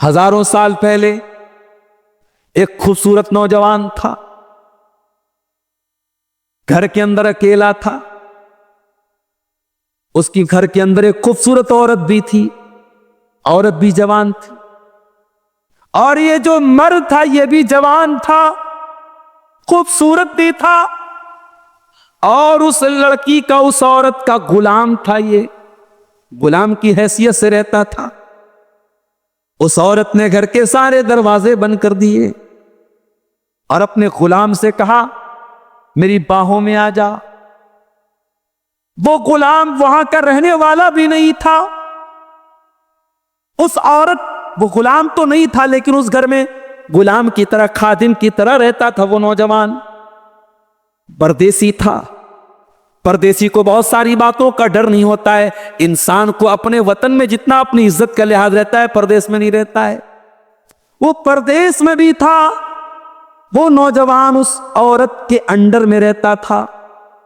ہزاروں سال پہلے ایک خوبصورت نوجوان تھا، گھر کے اندر اکیلا تھا، اس کی گھر کے اندر ایک خوبصورت عورت بھی تھی، عورت بھی جوان تھی، اور یہ جو مرد تھا یہ بھی جوان تھا، خوبصورت بھی تھا، اور اس لڑکی کا اس عورت کا غلام تھا، یہ غلام کی حیثیت سے رہتا تھا۔ اس عورت نے گھر کے سارے دروازے بند کر دیے اور اپنے غلام سے کہا میری باہوں میں آ جا۔ وہ غلام وہاں کا رہنے والا بھی نہیں تھا، اس عورت، وہ غلام تو نہیں تھا لیکن اس گھر میں غلام کی طرح، خادم کی طرح رہتا تھا۔ وہ نوجوان پردیسی تھا۔ پردیسی کو بہت ساری باتوں کا ڈر نہیں ہوتا ہے، انسان کو اپنے وطن میں جتنا اپنی عزت کا لحاظ رہتا ہے پردیس میں نہیں رہتا ہے۔ وہ پردیس میں بھی تھا، وہ نوجوان اس عورت کے انڈر میں رہتا تھا،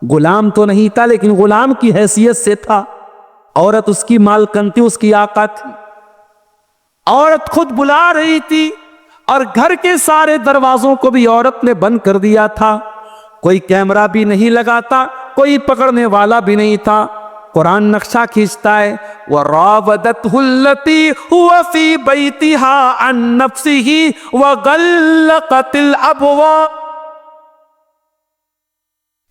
غلام تو نہیں تھا لیکن غلام کی حیثیت سے تھا۔ عورت اس کی مالکن تھی، اس کی آقا تھی۔ عورت خود بلا رہی تھی اور گھر کے سارے دروازوں کو بھی عورت نے بند کر دیا تھا، کوئی کیمرہ بھی نہیں لگاتا، کوئی پکڑنے والا بھی نہیں تھا۔ قرآن نقشہ کھینچتا ہے وَرَاوَدَتْهُ الَّتِي هُوَ فِي بَيْتِهَا عَن نَفْسِهِ وَغَلَّقَتِ الْأَبْوَابَ۔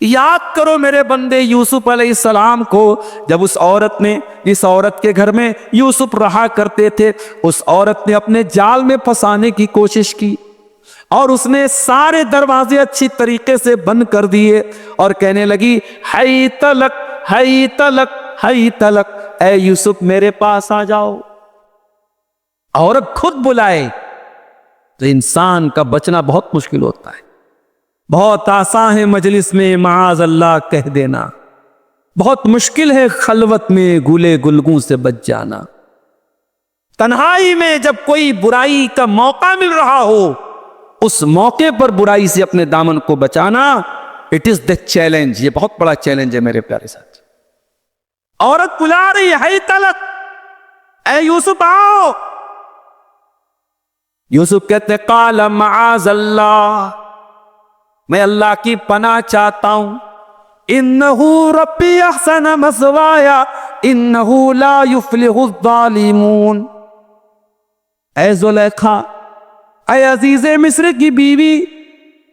یاد کرو میرے بندے یوسف علیہ السلام کو، جب اس عورت نے، اس عورت کے گھر میں یوسف رہا کرتے تھے، اس عورت نے اپنے جال میں پھنسانے کی کوشش کی اور اس نے سارے دروازے اچھی طریقے سے بند کر دیے اور کہنے لگی حیت لک حیت لک حیت لک، اے یوسف میرے پاس آ جاؤ۔ عورت خود بلائے تو انسان کا بچنا بہت مشکل ہوتا ہے۔ بہت آسان ہے مجلس میں معاذ اللہ کہہ دینا، بہت مشکل ہے خلوت میں گلے گلگوں سے بچ جانا۔ تنہائی میں جب کوئی برائی کا موقع مل رہا ہو، اس موقع پر برائی سے اپنے دامن کو بچانا، اٹ از دا چیلنج، یہ بہت بڑا چیلنج ہے میرے پیارے ساتھ۔ عورت بلا رہی ہے تلک، اے یوسف آؤ۔ یوسف کہتے قال معاذ اللہ، میں اللہ کی پناہ چاہتا ہوں، انہو ربی احسن مثوایا انہو لا یفلح الظالمون۔ اے زلیخا، اے عزیز مصر کی بیوی،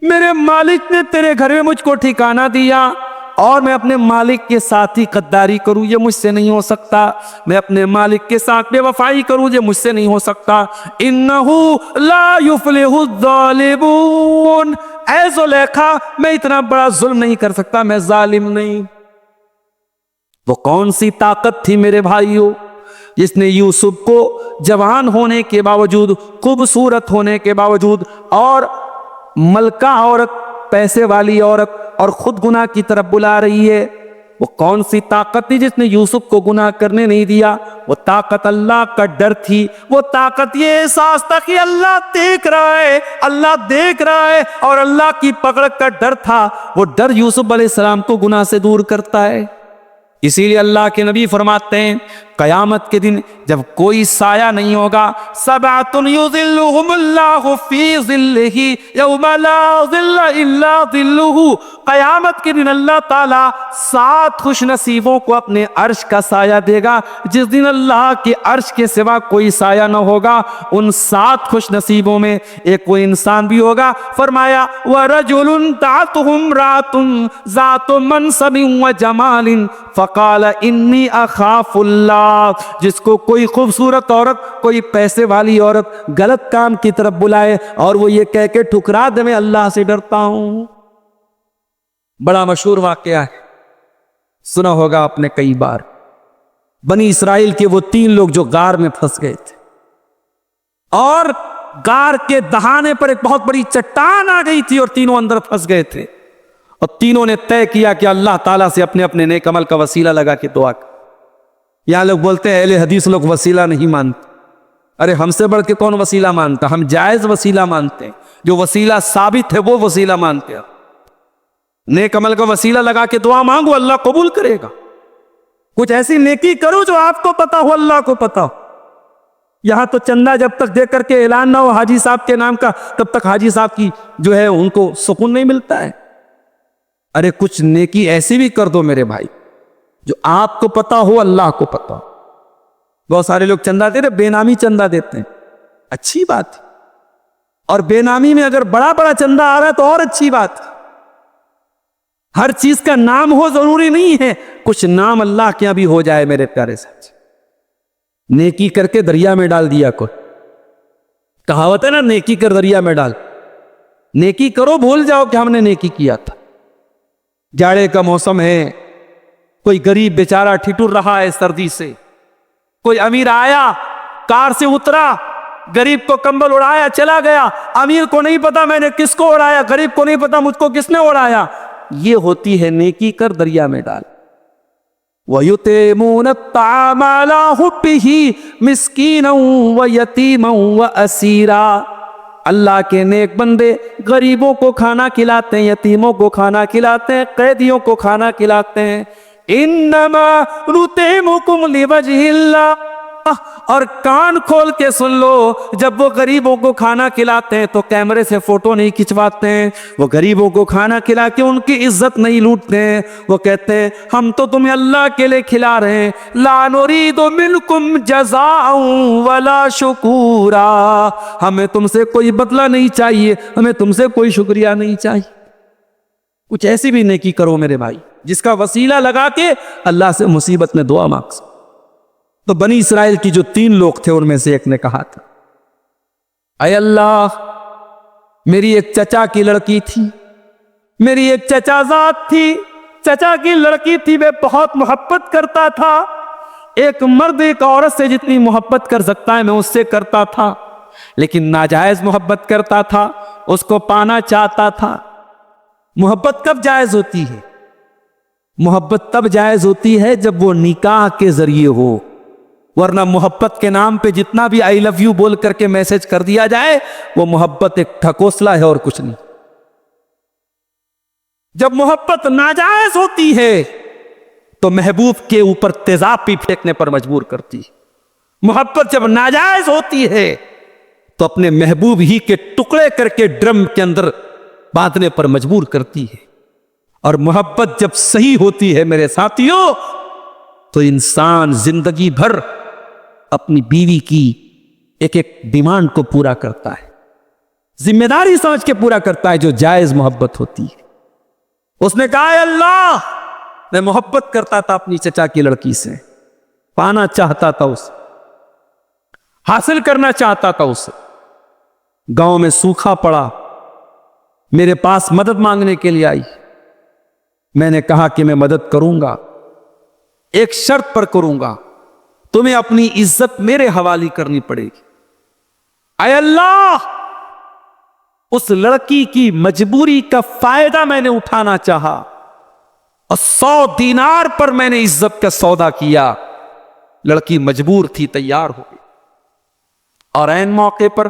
میرے مالک نے تیرے گھر میں مجھ کو ٹھکانہ دیا اور میں اپنے مالک کے ساتھ ہی غداری کروں، یہ مجھ سے نہیں ہو سکتا۔ میں اپنے مالک کے ساتھ بے وفائی کروں، یہ مجھ سے نہیں ہو سکتا۔ انہو لا یفلح الظالمون، اے زلیخا میں اتنا بڑا ظلم نہیں کر سکتا، میں ظالم نہیں۔ وہ کون سی طاقت تھی میرے بھائیوں جس نے یوسف کو جوان ہونے کے باوجود، خوبصورت ہونے کے باوجود، اور ملکہ عورت، پیسے والی عورت، اور خود گناہ کی طرف بلا رہی ہے، وہ کون سی طاقت تھی جس نے یوسف کو گناہ کرنے نہیں دیا؟ وہ طاقت اللہ کا ڈر تھی، وہ طاقت یہ احساس تھا کہ اللہ دیکھ رہا ہے، اللہ دیکھ رہا ہے، اور اللہ کی پکڑ کا ڈر تھا۔ وہ ڈر یوسف علیہ السلام کو گناہ سے دور کرتا ہے۔ اسی لیے اللہ کے نبی فرماتے ہیں قیامت کے دن جب کوئی سایہ نہیں ہوگا، سبعۃ یظلھم اللہ فی ظلہ یوم لا ظل الا ظلہ، قیامت کے دن اللہ تعالیٰ 7 خوش نصیبوں کو اپنے عرش کا سایہ دے گا، جس دن اللہ کے عرش کے سوا کوئی سایہ نہ ہوگا۔ ان 7 خوش نصیبوں میں ایک وہ انسان بھی ہوگا، فرمایا وَرَجُلٌ دَعَتْهُ امْرَأَةٌ ذَاتُ مَنْصَبٍ وَجَمَالٍ فَقَالَ إِنِّي أَخَافُ اللَّهَ، جس کو کوئی خوبصورت عورت، کوئی پیسے والی عورت غلط کام کی طرف بلائے اور وہ یہ کہہ کے ٹھکرا دے میں اللہ سے ڈرتا ہوں۔ بڑا مشہور واقعہ ہے، سنا ہوگا آپ نے کئی بار۔ بنی اسرائیل کے وہ 3 لوگ جو غار میں پھنس گئے تھے، اور غار کے دہانے پر ایک بہت بڑی چٹان آ گئی تھی اور تینوں اندر پھنس گئے تھے، اور تینوں نے طے کیا کہ اللہ تعالیٰ سے اپنے اپنے نیک عمل کا وسیلہ لگا کے دعا کر۔ یہاں لوگ بولتے ہیں اہل حدیث لوگ وسیلہ نہیں مانتے، ارے ہم سے بڑھ کے کون وسیلہ مانتا؟ ہم جائز وسیلہ مانتے ہیں، جو وسیلہ ثابت ہے وہ وسیلہ مانتے ہیں۔ نیک عمل کا وسیلہ لگا کے دعا مانگو، اللہ قبول کرے گا۔ کچھ ایسی نیکی کرو جو آپ کو پتا ہو، اللہ کو پتا ہو۔ یہاں تو چندہ جب تک دے کر کے اعلان نہ ہو حاجی صاحب کے نام کا، تب تک حاجی صاحب کی جو ہے ان کو سکون نہیں ملتا ہے۔ ارے کچھ نیکی ایسی بھی کر دو میرے بھائی جو آپ کو پتا ہو، اللہ کو پتا ہو۔ بہت سارے لوگ چندہ دے رہے، بے نامی چندہ دیتے ہیں، اچھی بات ہے، اور بے نامی میں اگر بڑا بڑا چندہ آ رہا ہے تو اور اچھی بات ہے۔ ہر چیز کا نام ہو ضروری نہیں ہے، کچھ نام اللہ کے یہاں بھی ہو جائے میرے پیارے ساتھ۔ نیکی کر کے دریا میں ڈال دیا کو، کہاوت ہے نا، نیکی کر دریا میں ڈال۔ نیکی کرو، بھول جاؤ کہ ہم نے نیکی کیا تھا۔ جاڑے کا موسم ہے، کوئی غریب بیچارہ ٹھٹر رہا ہے سردی سے، کوئی امیر آیا، کار سے اترا، غریب کو کمبل اڑایا چلا گیا، امیر کو نہیں پتا میں نے کس کو اڑایا، غریب کو نہیں پتا مجھ کو کس نے اڑایا۔ یہ ہوتی ہے نیکی کر دریا میں ڈال۔ وَيُطْعِمُونَ الطَّعَامَ عَلَىٰ حُبِّهِ مِسْكِينًا وَيَتِيمًا وَأَسِيرًا۔ اللہ کے نیک بندے غریبوں کو کھانا کھلاتے ہیں، یتیموں کو کھانا کھلاتے ہیں، قیدیوں کو کھانا کھلاتے ہیں۔ انما نطعمکم لوجہ اللہ۔ اور کان کھول کے سن لو، جب وہ غریبوں کو کھانا کھلاتے ہیں تو کیمرے سے فوٹو نہیں کھچواتے ہیں، وہ غریبوں کو کھانا کھلا کے ان کی عزت نہیں لوٹتے ہیں، وہ کہتے ہیں ہم تو تمہیں اللہ کے لیے کھلا رہے ہیں، لا نرید منکم جزاء ولا شکورا۔ ہمیں تم سے کوئی بدلہ نہیں چاہیے، ہمیں تم سے کوئی شکریہ نہیں چاہیے۔ کچھ ایسی بھی نیکی کرو میرے بھائی جس کا وسیلہ لگا کے اللہ سے مصیبت میں دعا مانگ سکو۔ تو بنی اسرائیل کی جو 3 لوگ تھے ان میں سے ایک نے کہا تھا، اے اللہ، میری ایک چچا کی لڑکی تھی، میری ایک چچا ذات تھی، چچا کی لڑکی تھی، میں بہت محبت کرتا تھا، ایک مرد ایک عورت سے جتنی محبت کر سکتا ہے میں اس سے کرتا تھا، لیکن ناجائز محبت کرتا تھا، اس کو پانا چاہتا تھا۔ محبت کب جائز ہوتی ہے؟ محبت تب جائز ہوتی ہے جب وہ نکاح کے ذریعے ہو، ورنہ محبت کے نام پہ جتنا بھی آئی لو یو بول کر کے میسج کر دیا جائے وہ محبت ایک ٹھکوسلا ہے اور کچھ نہیں۔ جب محبت ناجائز ہوتی ہے تو محبوب کے اوپر تیزاب بھی پھینکنے پر مجبور کرتی ہے۔ محبت جب ناجائز ہوتی ہے تو اپنے محبوب ہی کے ٹکڑے کر کے ڈرم کے اندر باندھنے پر مجبور کرتی ہے۔ اور محبت جب صحیح ہوتی ہے میرے ساتھیوں تو انسان زندگی بھر اپنی بیوی کی ایک ایک ڈیمانڈ کو پورا کرتا ہے، ذمہ داری سمجھ کے پورا کرتا ہے جو جائز محبت ہوتی ہے۔ اس نے کہا، اے اللہ، میں محبت کرتا تھا اپنی چچا کی لڑکی سے، پانا چاہتا تھا اسے، حاصل کرنا چاہتا تھا اسے۔ گاؤں میں سوکھا پڑا، میرے پاس مدد مانگنے کے لیے آئی، میں نے کہا کہ میں مدد کروں گا، ایک شرط پر کروں گا، تمہیں اپنی عزت میرے حوالے کرنی پڑے گی۔ اے اللہ، اس لڑکی کی مجبوری کا فائدہ میں نے اٹھانا چاہا اور 100 دینار پر میں نے عزت کا سودا کیا۔ لڑکی مجبور تھی، تیار ہو گئی، اور عین موقع پر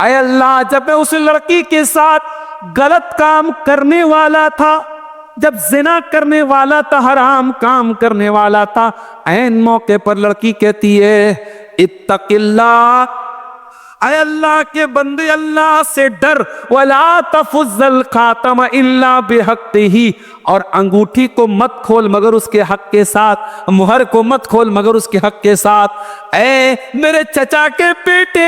اے اللہ، جب میں اس لڑکی کے ساتھ غلط کام کرنے والا تھا، جب زنا کرنے والا تھا، حرام کام کرنے والا تھا، عین موقع پر لڑکی کہتی ہے، اتق اللہ، اے اللہ کے بندے، اللہ سے ڈر، وَلَا تَفُزَّ الْخَاتَمَ إِلَّا بِحَقِّهِ، اور انگوٹھی کو مت کھول مگر اس کے حق کے ساتھ، مہر کو مت کھول مگر اس کے حق کے ساتھ۔ اے میرے چچا کے بیٹے،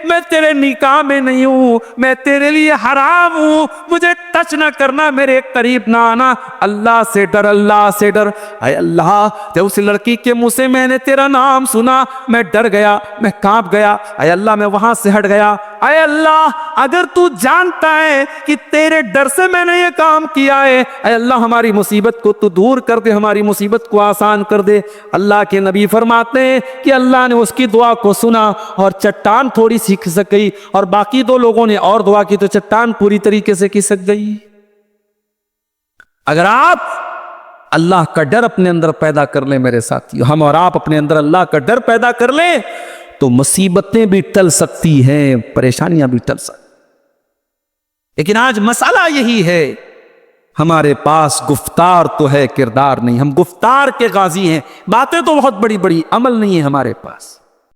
میں تیرے نکاح میں نہیں ہوں، میں تیرے لیے حرام ہوں، مجھے ٹچ نہ کرنا، میرے قریب نہ آنا، اللہ سے ڈر، اللہ سے ڈر۔ اے اللہ، جب اس لڑکی کے منہ سے میں نے تیرا نام سنا، میں ڈر گیا، میں کانپ گیا، اے اللہ میں وہاں سے ہٹ گیا۔ اے اللہ، اگر تو جانتا ہے کہ تیرے ڈر سے میں نے یہ کام کیا ہے، اے اللہ ہماری مصیبت کو تو دور کر دے، ہماری مصیبت کو آسان کر دے۔ اللہ کے نبی فرماتے ہیں کہ اللہ نے اس کی دعا کو سنا اور چٹان تھوڑی سی کھسک گئی، اور باقی 2 لوگوں نے اور دعا کی تو چٹان پوری طریقے سے کھسک گئی۔ اگر آپ اللہ کا ڈر اپنے اندر پیدا کر لیں میرے ساتھی، ہم اور آپ اپنے اندر اللہ کا ڈر پیدا کر لیں تو مصیبتیں بھی ٹل سکتی ہیں، پریشانیاں بھی ٹل سکتی۔ لیکن آج مسئلہ یہی ہے، ہمارے پاس گفتار تو ہے، کردار نہیں۔ ہم گفتار کے غازی ہیں، باتیں تو بہت بڑی بڑی، عمل نہیں ہے ہمارے پاس۔